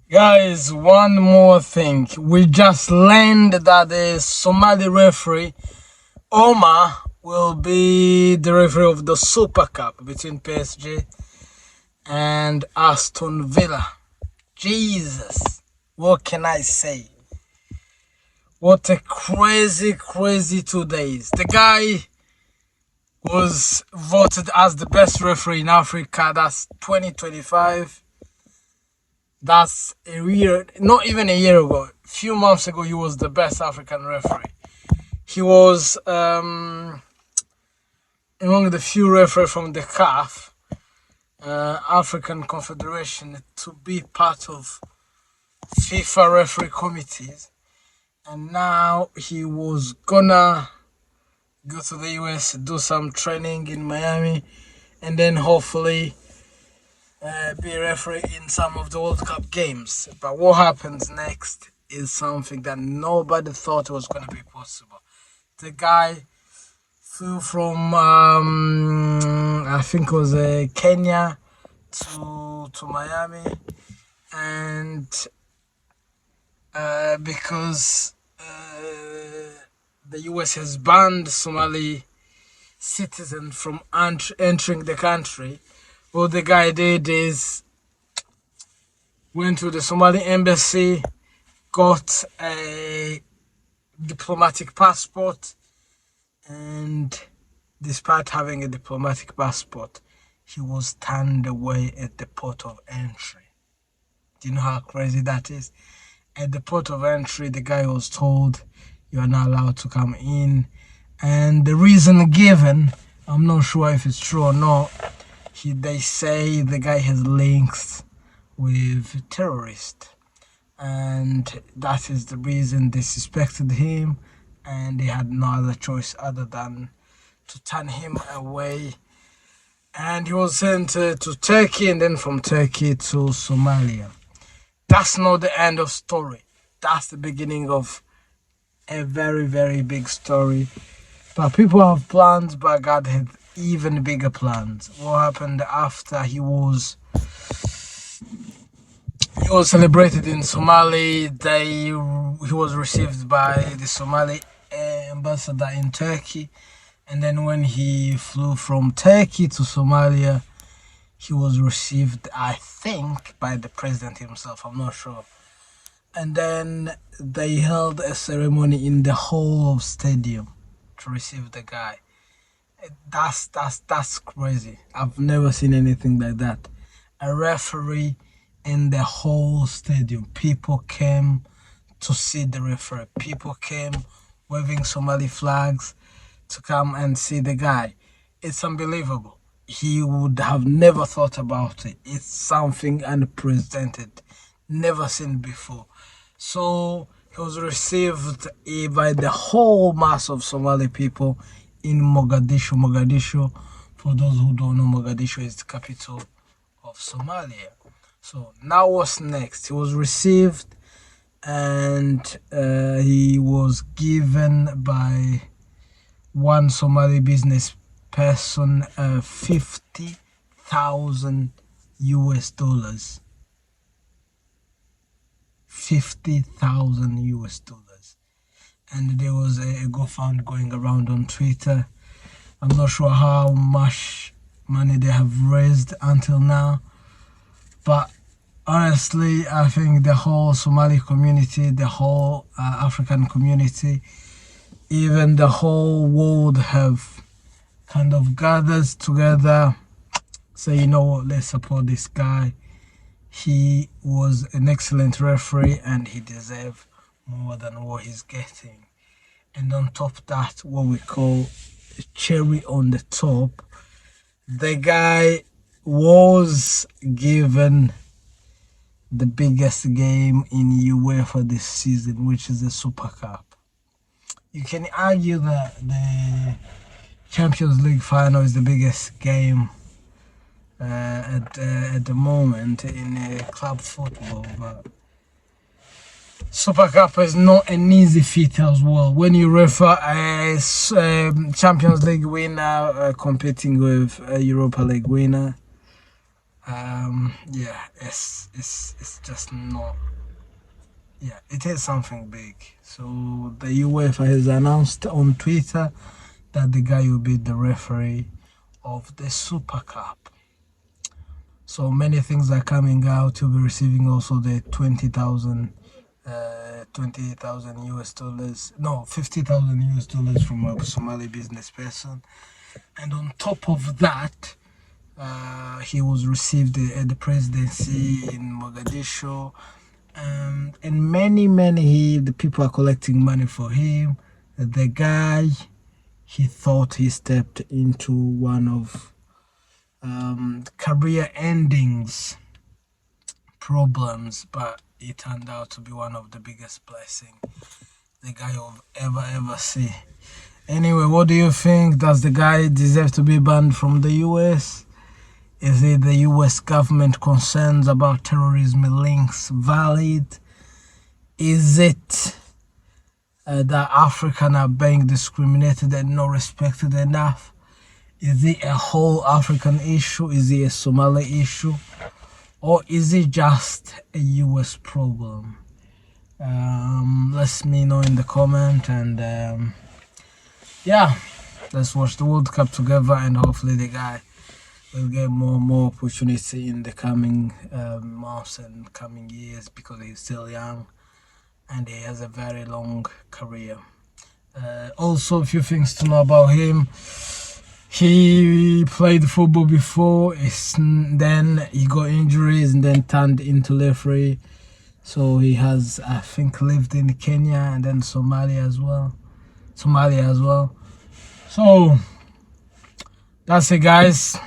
Guys, one more thing. We just learned that the Somali referee, Omar, will be the referee of the Super Cup between PSG and Aston Villa. Jesus, what can I say? What a crazy 2 days. The guy was voted as the best referee in Africa. That's 2025. That's a year, not even a year ago. A few months ago, he was the best African referee. He was among the few referees from the CAF, African Confederation, to be part of FIFA referee committees. And now he was gonna go to the US, do some training in Miami, and then hopefully be a referee in some of the World Cup games. But what happens next is something that nobody thought was going to be possible. The guy flew from, I think it was Kenya to Miami, and because the US has banned Somali citizens from entering the country, what the guy did is went to the Somali embassy, got a diplomatic passport, and despite having a diplomatic passport, he was turned away at the port of entry. Do you know how crazy that is? At the port of entry, the guy was told, "You are not allowed to come in." And the reason given, I'm not sure if it's true or not, they say the guy has links with terrorists, and that is the reason they suspected him, and they had no other choice other than to turn him away. And he was sent to Turkey, and then from Turkey to Somalia. That's not the end of story. That's the beginning of a very big story. But people have plans, but God had even bigger plans. What happened after he was celebrated in Somali? He was received by the Somali ambassador in Turkey, and then when he flew from Turkey to Somalia, he was received, I think, by the president himself. I'm not sure. And then they held a ceremony in the whole of stadium to receive the guy. That's crazy. I've never seen anything like that. A referee in the whole stadium. People came to see the referee. People came waving Somali flags to come and see the guy. It's unbelievable. He would have never thought about it. It's something unprecedented, never seen before. So he was received by the whole mass of Somali people in Mogadishu. Mogadishu, for those who don't know, Mogadishu is the capital of Somalia. So now what's next? He was received, and he was given by one Somali business person 50,000 US dollars. 50,000 US dollars. And there was a GoFundMe going around on Twitter. I'm not sure how much money they have raised until now, but honestly, I think the whole Somali community, the whole African community, even the whole world have kind of gathered together, say, you know what, let's support this guy. He was an excellent referee, and he deserves more than what he's getting. And on top of that, what we call a cherry on the top, the guy was given the biggest game in UEFA this season, which is the Super Cup. You can argue that the Champions League final is the biggest game at the moment in club football, but Super Cup is not an easy feat as well. When you refer a Champions League winner competing with a Europa League winner, Yeah, it's just not. Yeah, it is something big. So the UEFA has announced on Twitter that the guy will be the referee of the Super Cup. So many things are coming out. You'll be receiving also the 20,000 US dollars, no, 50,000 US dollars from a Somali business person. And on top of that, he was received the presidency in Mogadishu. And many the people are collecting money for him. The guy, he thought he stepped into one of career endings problems, but it turned out to be one of the biggest blessings the guy will ever see. Anyway, what do you think? Does the guy deserve to be banned from the US? Is it the US government concerns about terrorism links valid? Is it that African are being discriminated and not respected enough? Is it a whole African issue? Is it a Somali issue? Or is it just a US problem? Let me know in the comment, and yeah, let's watch the World Cup together, and hopefully the guy will get more opportunity in the coming months and coming years, because he's still young and he has a very long career. Also, a few things to know about him. He played football before, then he got injuries and then turned into referee. So he has, I think, lived in Kenya and then Somalia as well. So that's it, guys.